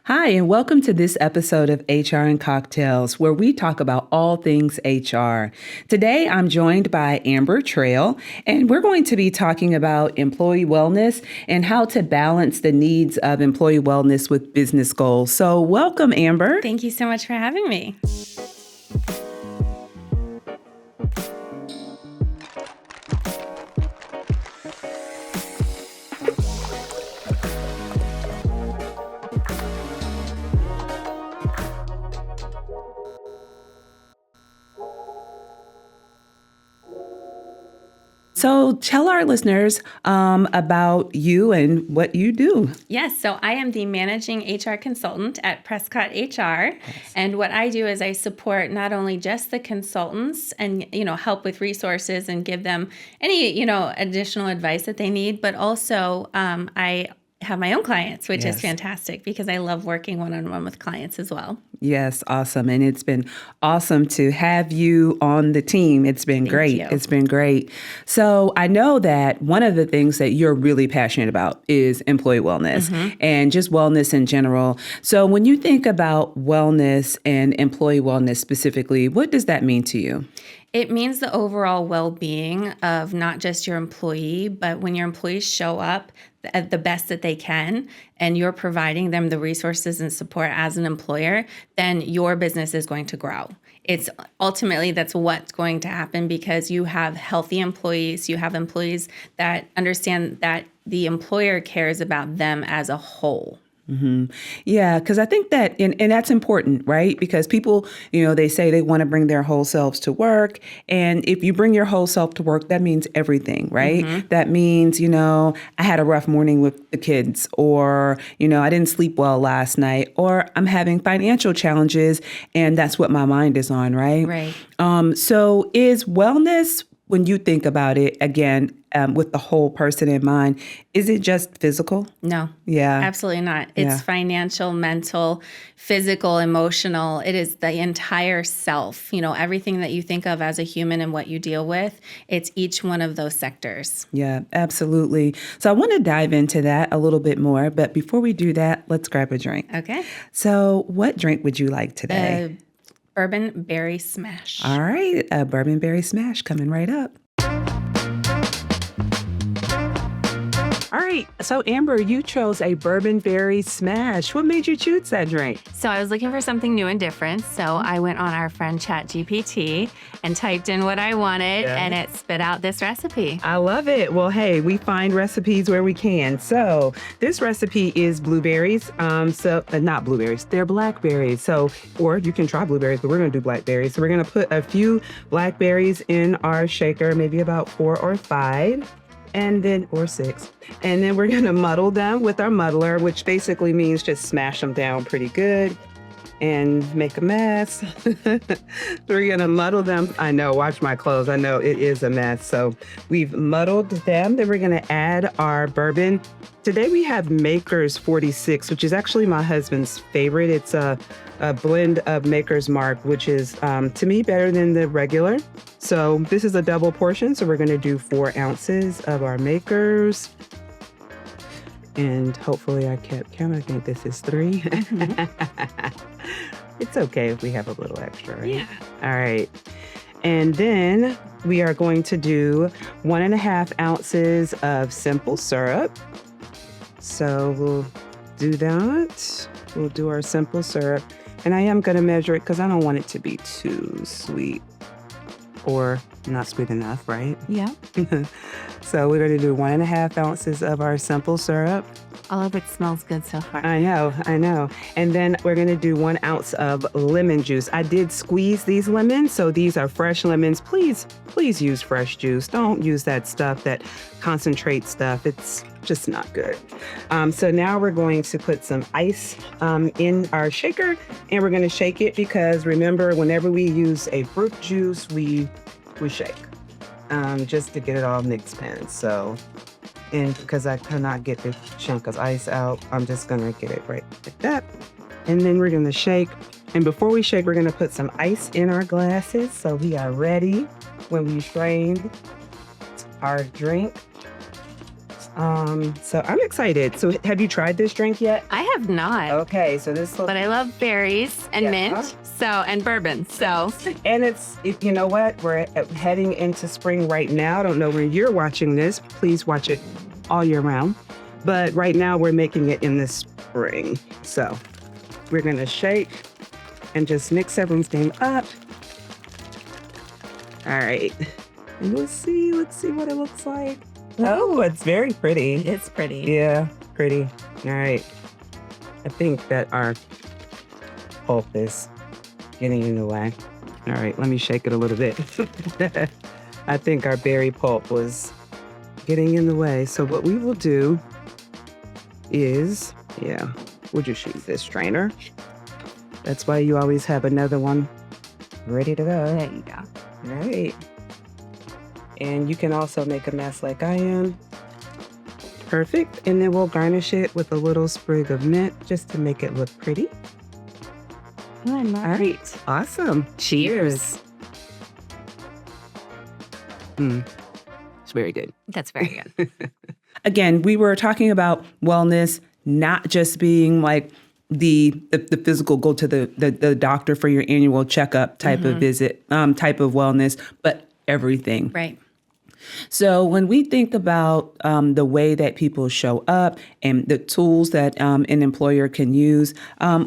Hi, and welcome to this episode of HR and Cocktails, where we talk about all things HR. Today, I'm joined by Amber Trail, and we're going to be talking about employee wellness and how to balance the needs of employee wellness with business goals. So welcome, Amber. Thank you so much for having me. So tell our listeners about you and what you do. Yes, so I am the managing HR consultant at Prescott HR. Yes. And what I do is I support not only just the consultants and, help with resources and give them any, additional advice that they need, but also I have my own clients, which is fantastic because I love working one-on-one with clients as well. Yes, awesome. And it's been awesome to have you on the team. It's been great. It's been great. So I know that one of the things that you're really passionate about is employee wellness and just wellness in general. So when you think about wellness and employee wellness specifically, what does that mean to you? It means the overall well-being of not just your employee, but when your employees show up at the best that they can and you're providing them the resources and support as an employer, then your business is going to grow. It's ultimately that's what's going to happen because you have healthy employees, you have employees that understand that the employer cares about them as a whole. Mm-hmm. Yeah, because I think that, and that's important, right? Because people, they say they want to bring their whole selves to work. And if you bring your whole self to work, that means everything, right? Mm-hmm. That means, I had a rough morning with the kids, or, I didn't sleep well last night, or I'm having financial challenges, and that's what my mind is on, right? Right. So is wellness, when you think about it, again, with the whole person in mind, is it just physical? No. Yeah. Absolutely not. It's financial, mental, physical, emotional. It is the entire self. Everything that you think of as a human and what you deal with, it's each one of those sectors. Yeah, absolutely. So I want to dive into that a little bit more. But before we do that, let's grab a drink. Okay. So what drink would you like today? Bourbon berry smash. All right. A bourbon berry smash coming right up. All right. So, Amber, you chose a bourbon berry smash. What made you choose that drink? So I was looking for something new and different. So I went on our friend ChatGPT and typed in what I wanted, and it spit out this recipe. I love it. Well, hey, we find recipes where we can. So this recipe is blueberries. Not blueberries, they're blackberries. So, or you can try blueberries, but we're going to do blackberries. So we're going to put a few blackberries in our shaker, maybe about 4 or 5. Or 6. And then we're going to muddle them with our muddler, which basically means just smash them down pretty good and make a mess. We're going to muddle them. I know, watch my clothes. I know it is a mess. So we've muddled them. Then we're going to add our bourbon. Today we have Maker's 46, which is actually my husband's favorite. It's a blend of Maker's Mark, which is, to me, better than the regular. So this is a double portion. So we're going to do 4 ounces of our Maker's. And hopefully I kept count. I think this is 3. It's okay if we have a little extra, right? Yeah. All right. And then we are going to do 1.5 ounces of simple syrup. So we'll do that. We'll do our simple syrup. And I am going to measure it because I don't want it to be too sweet or not sweet enough, right? Yeah. So we're going to do 1.5 ounces of our simple syrup. All of it smells good so far. I know. And then we're going to do 1 ounce of lemon juice. I did squeeze these lemons, so these are fresh lemons. Please use fresh juice. Don't use that stuff, that concentrate stuff. It's just not good. So now we're going to put some ice in our shaker, and we're going to shake it because remember, whenever we use a fruit juice, we shake just to get it all mixed in. So, and because I cannot get the chunk of ice out, I'm just going to get it right like that. And then we're going to shake. And before we shake, we're going to put some ice in our glasses so we are ready when we strain our drink. So I'm excited. So have you tried this drink yet? I have not, Okay, so this looks, but I love berries and Yeah. mint, and bourbon. So and you know what? We're heading into spring right now. I don't know when you're watching this. Please watch it all year round. But right now we're making it in the spring. So we're gonna shake and just mix everything up. All right. And let's see what it looks like. Oh, it's very pretty. it's pretty. Yeah, pretty. All right. I think that our pulp is getting in the way. All right, let me shake it a little bit. I think our berry pulp was getting in the way. So what we will do is, we'll just use this strainer. That's why you always have another one ready to go. There you go. All right. And you can also make a mess like I am. Perfect. And then we'll garnish it with a little sprig of mint just to make it look pretty. All All right. Awesome. Cheers. It's very good. That's very good. Again, we were talking about wellness, not just being like the physical, go to the doctor for your annual checkup type of visit, type of wellness, but everything. Right. So when we think about the way that people show up and the tools that an employer can use,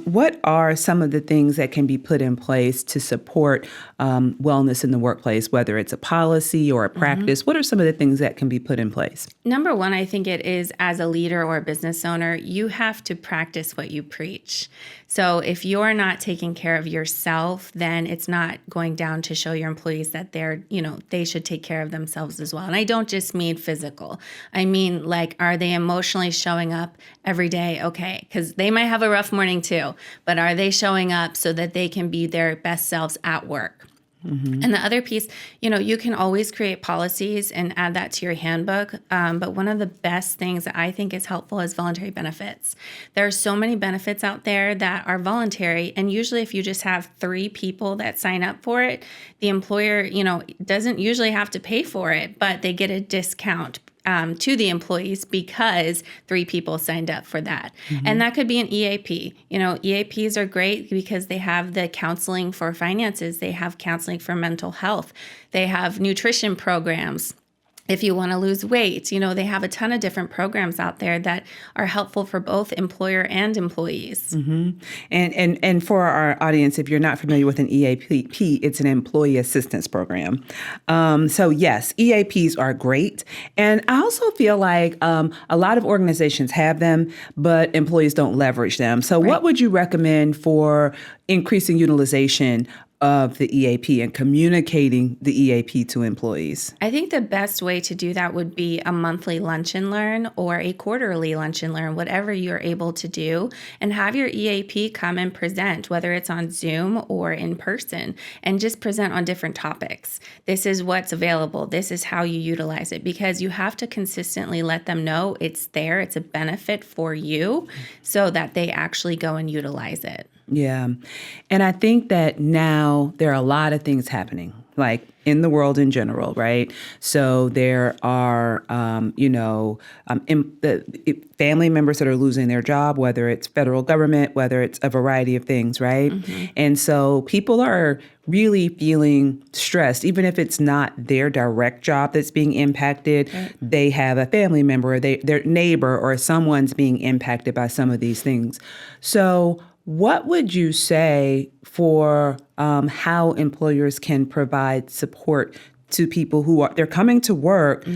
what are some of the things that can be put in place to support wellness in the workplace, whether it's a policy or a practice? What are some of the things that can be put in place? Number one, I think it is, as a leader or a business owner, you have to practice what you preach. So if you're not taking care of yourself, then it's not going down to show your employees that they should take care of themselves as well. And I don't just mean physical. I mean, like, are they emotionally showing up every day? Okay, because they might have a rough morning too, but are they showing up so that they can be their best selves at work? And the other piece, you can always create policies and add that to your handbook. But one of the best things that I think is helpful is voluntary benefits. There are so many benefits out there that are voluntary. And usually if you just have 3 people that sign up for it, the employer, doesn't usually have to pay for it, but they get a discount to the employees because 3 people signed up for that. And that could be an EAP. EAPs are great because they have the counseling for finances. They have counseling for mental health. They have nutrition programs. If you want to lose weight, they have a ton of different programs out there that are helpful for both employer and employees. And for our audience, if you're not familiar with an EAP, it's an employee assistance program. So yes, EAPs are great. And I also feel like a lot of organizations have them, but employees don't leverage them. So what would you recommend for increasing utilization of the EAP and communicating the EAP to employees? I think the best way to do that would be a monthly lunch and learn or a quarterly lunch and learn, whatever you're able to do, and have your EAP come and present, whether it's on Zoom or in person, and just present on different topics. This is what's available. This is how you utilize it, because you have to consistently let them know it's there. It's a benefit for you so that they actually go and utilize it. Yeah. And I think that now there are a lot of things happening, like in the world in general, right? So there are, family members that are losing their job, whether it's federal government, whether it's a variety of things, right? And so people are really feeling stressed, even if it's not their direct job that's being impacted. They have a family member, or their neighbor, or someone's being impacted by some of these things. So what would you say for how employers can provide support to people who they're coming to work,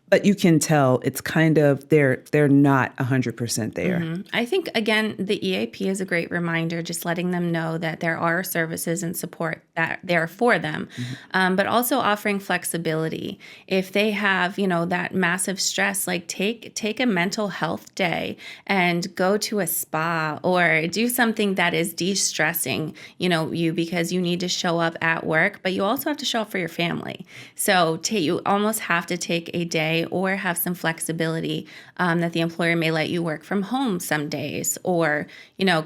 but you can tell it's kind of they're not 100% there? I think, again, the EAP is a great reminder, just letting them know that there are services and support that there for them, but also offering flexibility. If they have, that massive stress, like take a mental health day and go to a spa or do something that is de-stressing, you, because you need to show up at work, but you also have to show up for your family. So you almost have to take a day day, or have some flexibility that the employer may let you work from home some days, or,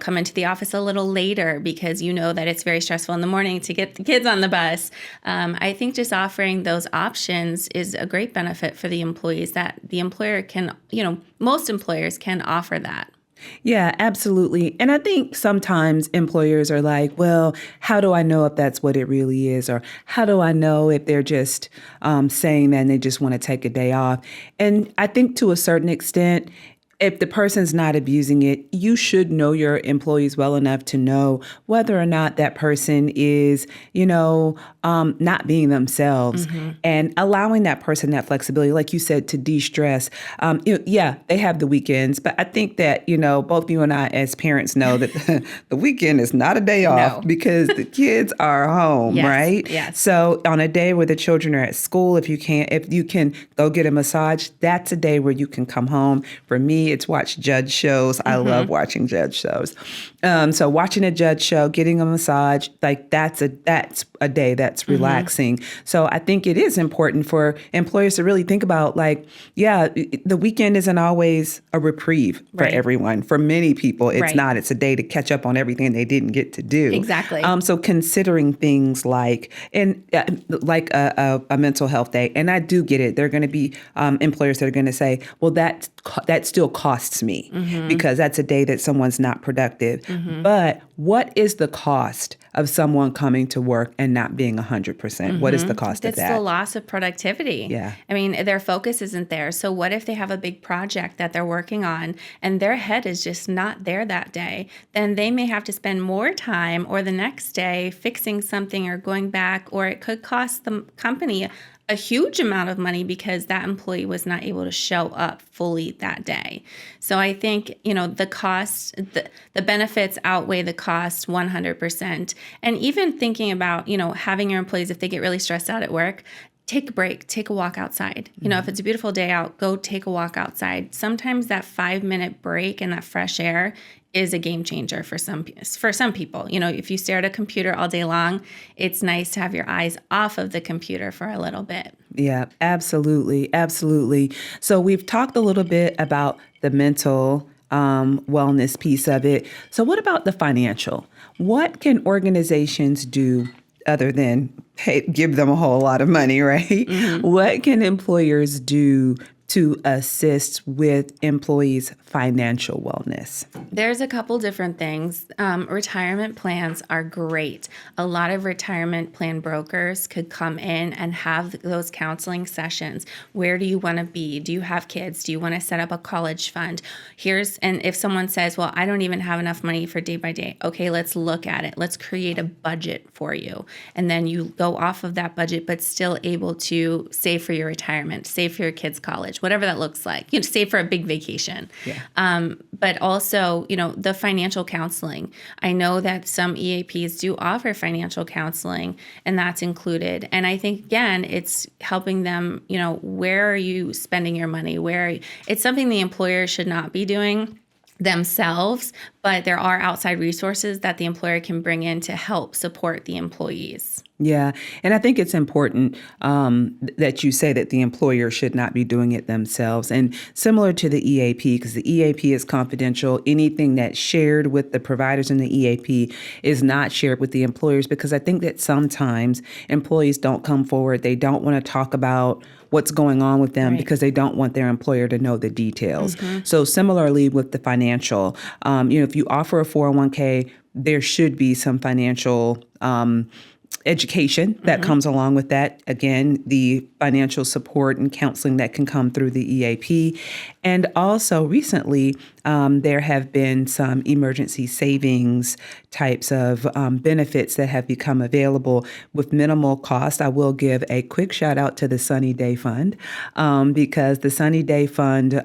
come into the office a little later because you know that it's very stressful in the morning to get the kids on the bus. I think just offering those options is a great benefit for the employees that the employer can, most employers can offer that. Yeah, absolutely. And I think sometimes employers are like, well, how do I know if that's what it really is? Or how do I know if they're just saying that and they just want to take a day off? And I think to a certain extent, if the person's not abusing it, you should know your employees well enough to know whether or not that person is, not being themselves and allowing that person that flexibility, like you said, to de-stress. Yeah, they have the weekends, but I think that, both you and I as parents know that the weekend is not a day off because the kids are home, right? Yes. So on a day where the children are at school, if you can go get a massage, that's a day where you can come home. For me, it's watch judge shows. I love watching judge shows. So watching a judge show, getting a massage, like that's a day that's relaxing. So I think it is important for employers to really think about the weekend isn't always a reprieve for everyone. For many people, it's not. It's a day to catch up on everything they didn't get to do. Exactly. So considering things like a mental health day, and I do get it. There are going to be employers that are going to say, well, that still costs me because that's a day that someone's not productive. But what is the cost of someone coming to work and not being 100%? What is the cost of that? It's the loss of productivity. Yeah. I mean, their focus isn't there. So what if they have a big project that they're working on and their head is just not there that day? Then they may have to spend more time or the next day fixing something or going back, or it could cost the company a huge amount of money because that employee was not able to show up fully that day. So I think, the cost, the benefits outweigh the cost 100%. And even thinking about, having your employees, if they get really stressed out at work, take a break, take a walk outside. If it's a beautiful day out, go take a walk outside. Sometimes that 5-minute break and that fresh air is a game changer for some people. If you stare at a computer all day long, it's nice to have your eyes off of the computer for a little bit. Yeah, absolutely. Absolutely. So we've talked a little bit about the mental wellness piece of it. So what about the financial? What can organizations do other than give them a whole lot of money, right? What can employers do to assist with employees' financial wellness? There's a couple different things. Retirement plans are great. A lot of retirement plan brokers could come in and have those counseling sessions. Where do you want to be? Do you have kids? Do you want to set up a college fund? And if someone says, well, I don't even have enough money for day by day. Okay, let's look at it. Let's create a budget for you. And then you go off of that budget, but still able to save for your retirement, save for your kids' college, whatever that looks like, save for a big vacation. Yeah. But also, the financial counseling. I know that some EAPs do offer financial counseling, and that's included. And I think, again, it's helping them, where are you spending your money? It's something the employer should not be doing themselves, but there are outside resources that the employer can bring in to help support the employees. Yeah. And I think it's important that you say that the employer should not be doing it themselves. And similar to the EAP, because the EAP is confidential, anything that's shared with the providers in the EAP is not shared with the employers, because I think that sometimes employees don't come forward. They don't want to talk about what's going on with them because they don't want their employer to know the details. So similarly with the financial, if you offer a 401k, there should be some financial education that comes along with that. Again, the financial support and counseling that can come through the EAP. And also recently, there have been some emergency savings types of benefits that have become available with minimal cost. I will give a quick shout out to the Sunny Day Fund because the Sunny Day Fund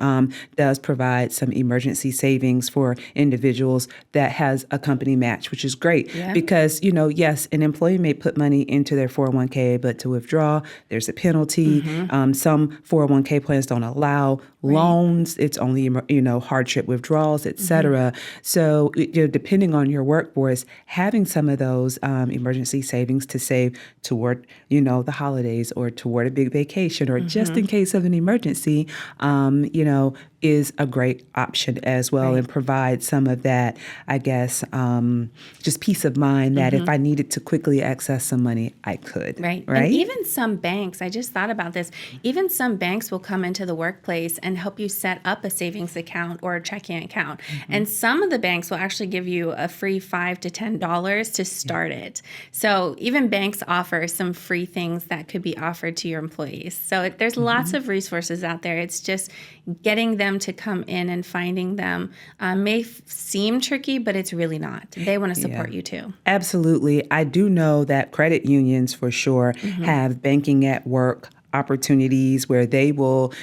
does provide some emergency savings for individuals that has a company match, which is great because, yes, an employee may put money into their 401k, but to withdraw, there's a penalty. Some 401k plans don't allow loans, it's only, hardship withdrawals, et cetera. So, depending on your workforce, having some of those emergency savings to save toward, the holidays or toward a big vacation or just in case of an emergency, is a great option as well, and provide some of that, I guess, just peace of mind that if I needed to quickly access some money, I could. Right. And even some banks, I just thought about this, even some banks will come into the workplace and help you set up a savings account or a checking account. And some of the banks will actually give you a free $5 to $10 to start it. So even banks offer some free things that could be offered to your employees. So there's lots of resources out there. It's just getting them to come in and finding them may seem tricky, but it's really not. They want to support you too. Absolutely. I do know that credit unions for sure have banking at work opportunities where they will,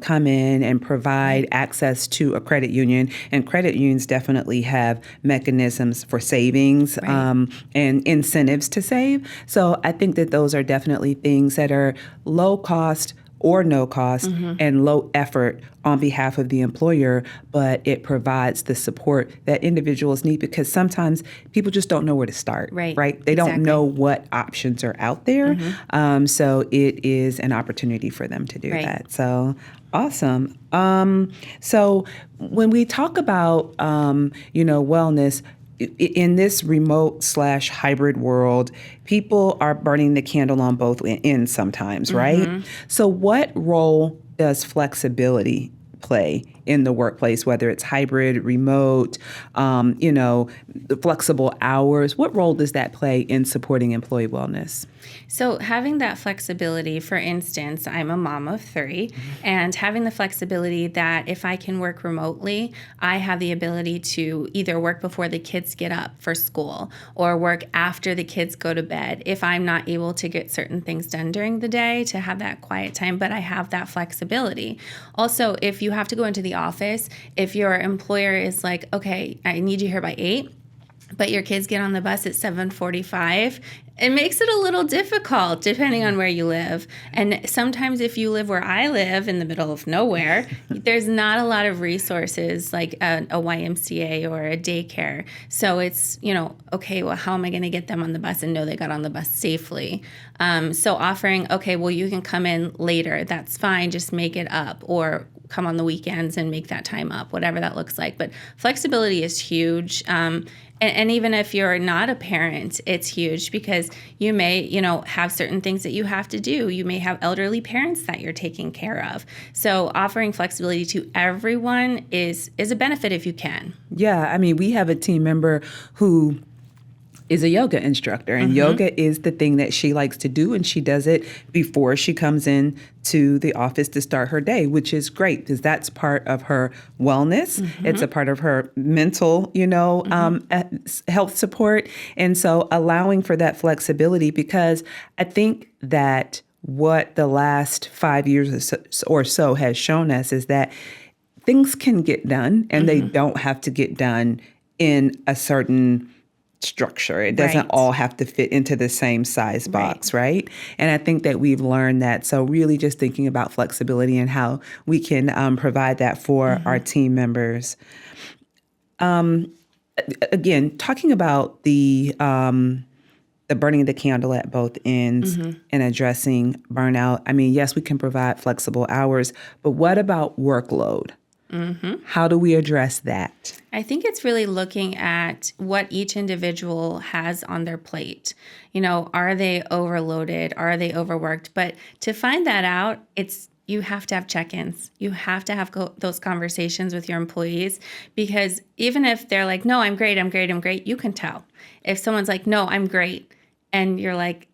come in and provide access to a credit union. And credit unions definitely have mechanisms for savings and incentives to save. So I think that those are definitely things that are low cost or no cost and low effort on behalf of the employer, but it provides the support that individuals need, because sometimes people just don't know where to start, right? They don't know what options are out there. So it is an opportunity for them to do that. So awesome. So when we talk about, wellness, in this remote/hybrid world, people are burning the candle on both ends sometimes, right? So what role does flexibility play in the workplace, whether it's hybrid, remote, the flexible hours? What role does that play in supporting employee wellness? So having that flexibility, for instance, I'm a mom of 3, and having the flexibility that if I can work remotely, I have the ability to either work before the kids get up for school or work after the kids go to bed if I'm not able to get certain things done during the day, to have that quiet time, but I have that flexibility. Also, if you have to go into the office, if your employer is like, okay, I need you here by 8, but your kids get on the bus at 7:45, it makes it a little difficult depending on where you live. And sometimes if you live where I live in the middle of nowhere, there's not a lot of resources like a YMCA or a daycare. So it's, okay, well, how am I going to get them on the bus and know they got on the bus safely? So offering, okay, well, you can come in later. That's fine. Just make it up, or come on the weekends and make that time up, whatever that looks like. But flexibility is huge. And even if you're not a parent, it's huge, because you may, have certain things that you have to do. You may have elderly parents that you're taking care of. So offering flexibility to everyone is a benefit if you can. Yeah, I mean, we have a team member who is a yoga instructor, and yoga is the thing that she likes to do, and she does it before she comes in to the office to start her day, which is great because that's part of her wellness. It's a part of her mental, health support. And so allowing for that flexibility, because I think that what the last 5 years or so has shown us is that things can get done, and they don't have to get done in a certain structure. It doesn't all have to fit into the same size box, right? And I think that we've learned that. So really just thinking about flexibility and how we can provide that for our team members. Again, talking about the burning the candle at both ends and addressing burnout. I mean, yes, we can provide flexible hours, but what about workload? How do we address that? I think it's really looking at what each individual has on their plate. Are they overloaded? Are they overworked? But to find that out, you have to have check-ins. You have to have those conversations with your employees, because even if they're like, no, I'm great, you can tell. If someone's like, no, I'm great, and you're like,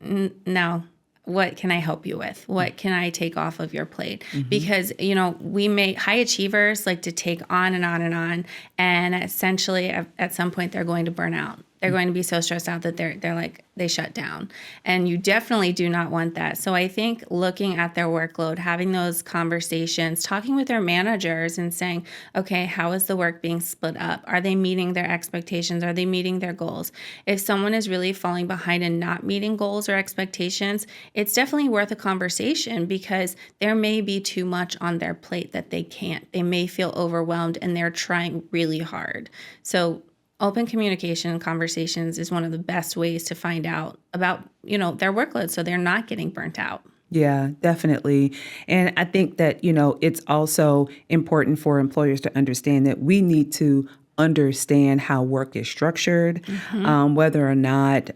no, what can I help you with? What can I take off of your plate? Because, high achievers like to take on and on and on. And essentially at some point they're going to burn out. They're going to be so stressed out that they're like, they shut down. And you definitely do not want that. So I think looking at their workload, having those conversations, talking with their managers and saying, okay, how is the work being split up? Are they meeting their expectations? Are they meeting their goals? If someone is really falling behind and not meeting goals or expectations, it's definitely worth a conversation, because there may be too much on their plate that they can't. They may feel overwhelmed and they're trying really hard. So open communication and conversations is one of the best ways to find out about, their workload, so they're not getting burnt out. Yeah, definitely. And I think that, it's also important for employers to understand that we need to understand how work is structured, whether or not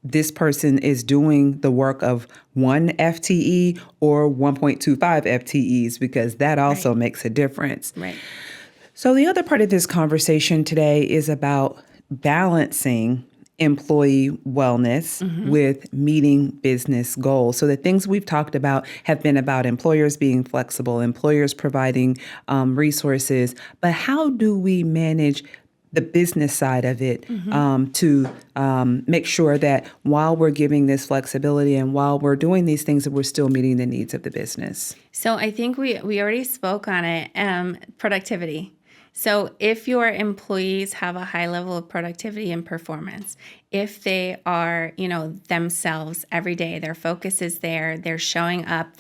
this person is doing the work of one FTE or 1.25 FTEs, because that also makes a difference. Right. So the other part of this conversation today is about balancing employee wellness with meeting business goals. So the things we've talked about have been about employers being flexible, employers providing resources, but how do we manage the business side of it to make sure that while we're giving this flexibility and while we're doing these things, that we're still meeting the needs of the business? So I think we already spoke on it, productivity. So if your employees have a high level of productivity and performance, if they are, themselves every day, their focus is there, they're showing up,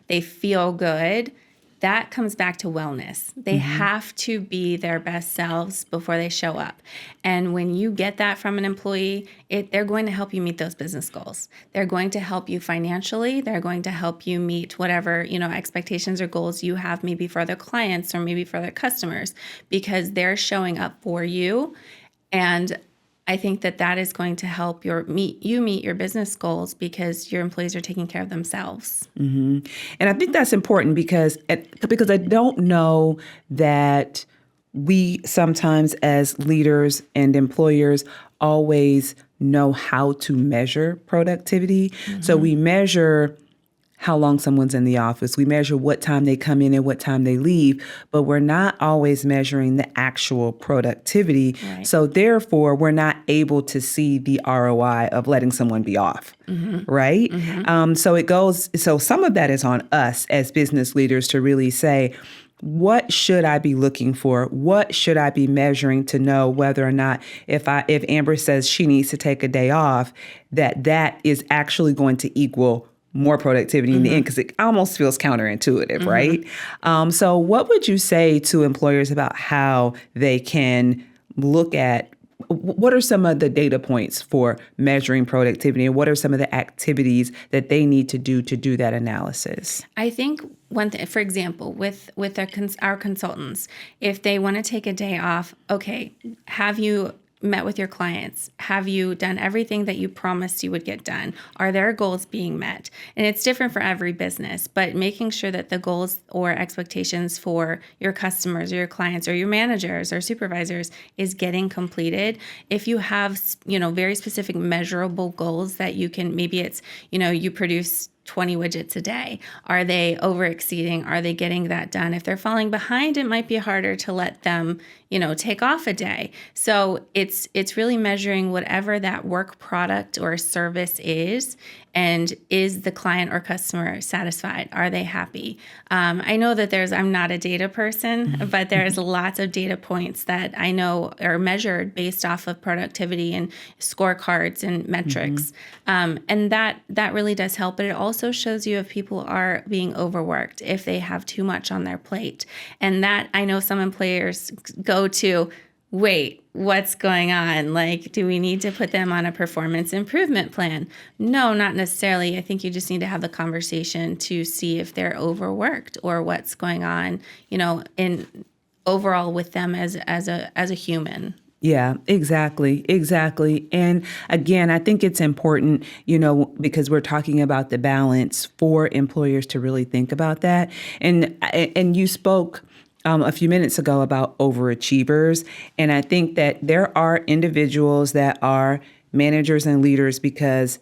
they feel good, that comes back to wellness. They have to be their best selves before they show up. And when you get that from an employee, they're going to help you meet those business goals. They're going to help you financially. They're going to help you meet whatever, expectations or goals you have, maybe for other clients or maybe for other customers, because they're showing up for you. And I think that is going to help meet your business goals, because your employees are taking care of themselves. And I think that's important because I don't know that we sometimes as leaders and employers always know how to measure productivity. So we measure how long someone's in the office. We measure what time they come in and what time they leave, but we're not always measuring the actual productivity. Right. So therefore, we're not able to see the ROI of letting someone be off, right? So some of that is on us as business leaders to really say, what should I be looking for? What should I be measuring to know whether or not if Amber says she needs to take a day off, that is actually going to equal more productivity in the end, because it almost feels counterintuitive, right? So what would you say to employers about how they can look at what are some of the data points for measuring productivity, and what are some of the activities that they need to do that analysis? I think one thing, for example, with our consultants, if they want to take a day off, okay, have you met with your clients? Have you done everything that you promised you would get done? Are their goals being met? And it's different for every business, but making sure that the goals or expectations for your customers or your clients or your managers or supervisors is getting completed. If you have, very specific measurable goals that you can, maybe it's, you produce 20 widgets a day. Are they over exceeding? Are they getting that done? If they're falling behind, it might be harder to let them, take off a day. So it's really measuring whatever that work product or service is, and is the client or customer satisfied? Are they happy? I know that I'm not a data person, but there's lots of data points that I know are measured based off of productivity and scorecards and metrics. And that really does help. But it also shows you if people are being overworked, if they have too much on their plate. And that, I know some employers go to, wait, what's going on? Like, do we need to put them on a performance improvement plan? No, not necessarily. I think you just need to have the conversation to see if they're overworked or what's going on, in overall with them as a human. Yeah, exactly. And again, I think it's important, because we're talking about the balance for employers to really think about that. And you spoke a few minutes ago about overachievers. And I think that there are individuals that are managers and leaders because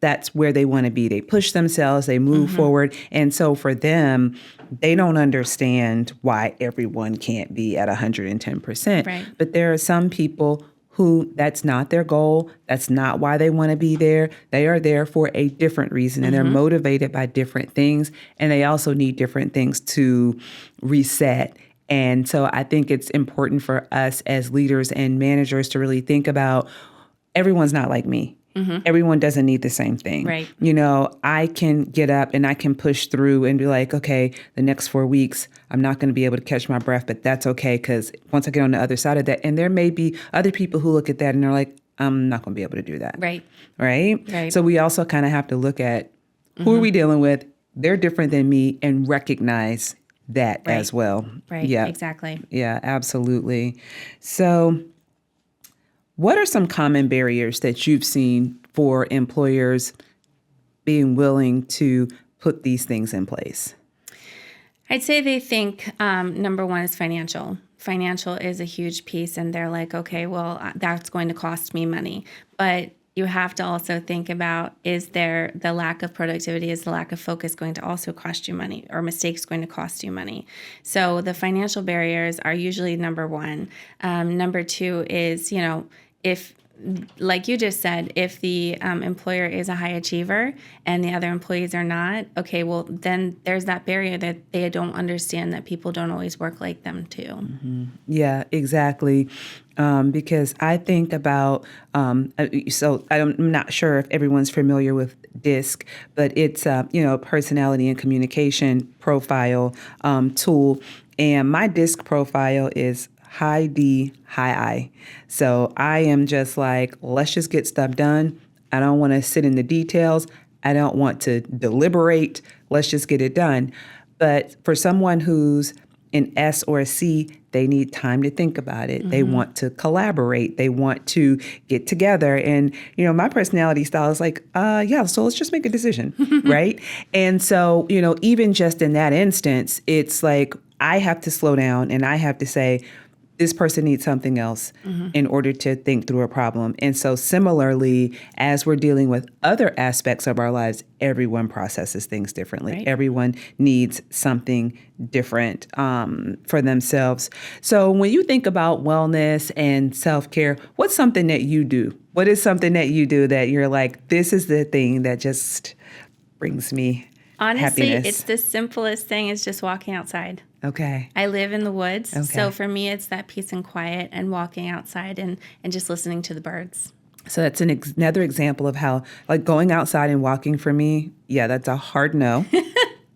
that's where they want to be. They push themselves, they move forward. And so for them, they don't understand why everyone can't be at 110%. Right. But there are some people who that's not their goal. That's not why they want to be there. They are there for a different reason, and they're motivated by different things. And they also need different things to reset. And so I think it's important for us as leaders and managers to really think about everyone's not like me. Everyone doesn't need the same thing. Right. I can get up and I can push through and be like, okay, the next 4 weeks, I'm not going to be able to catch my breath, but that's okay, because once I get on the other side of that, and there may be other people who look at that and they're like, I'm not going to be able to do that. Right. Right. So we also kind of have to look at who are we dealing with? They're different than me, and recognize that as well. Right. Yeah. Exactly. Yeah, absolutely. So what are some common barriers that you've seen for employers being willing to put these things in place? I'd say they think number one is financial. Financial is a huge piece, and they're like, okay, well, that's going to cost me money. But you have to also think about, is there the lack of productivity, is the lack of focus going to also cost you money, or mistakes going to cost you money? So the financial barriers are usually number one. Number two is, if, like you just said, if the employer is a high achiever and the other employees are not, okay, well, then there's that barrier that they don't understand that people don't always work like them too. Yeah, exactly. Because I think about, I'm not sure if everyone's familiar with DISC, but it's personality and communication profile tool. And my DISC profile is high D, high I. So I am just like, let's just get stuff done. I don't want to sit in the details. I don't want to deliberate. Let's just get it done. But for someone who's an S or a C, they need time to think about it. They want to collaborate. They want to get together. And, my personality style is like, so let's just make a decision, right? And so, even just in that instance, it's like I have to slow down and I have to say, this person needs something else in order to think through a problem. And so similarly, as we're dealing with other aspects of our lives, everyone processes things differently. Right. Everyone needs something different for themselves. So when you think about wellness and self-care, what's something that you do? What is something that you do that you're like, this is the thing that just brings me Honestly, happiness? it's the simplest thing, is just walking outside. Okay. I live in the woods, Okay. so for me, it's that peace and quiet and walking outside and just listening to the birds. So that's another example of how, like, going outside and walking for me, that's a hard no.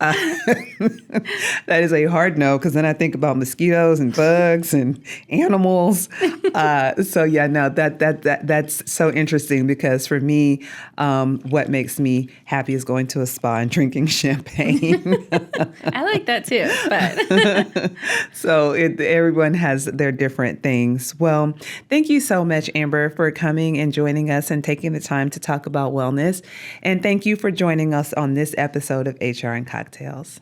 That is a hard no, because then I think about mosquitoes and bugs and animals. That's so interesting, because for me, what makes me happy is going to a spa and drinking champagne. I like that too, but So everyone has their different things. Well, thank you so much, Amber, for coming and joining us and taking the time to talk about wellness. And thank you for joining us on this episode of HR and Cocktails.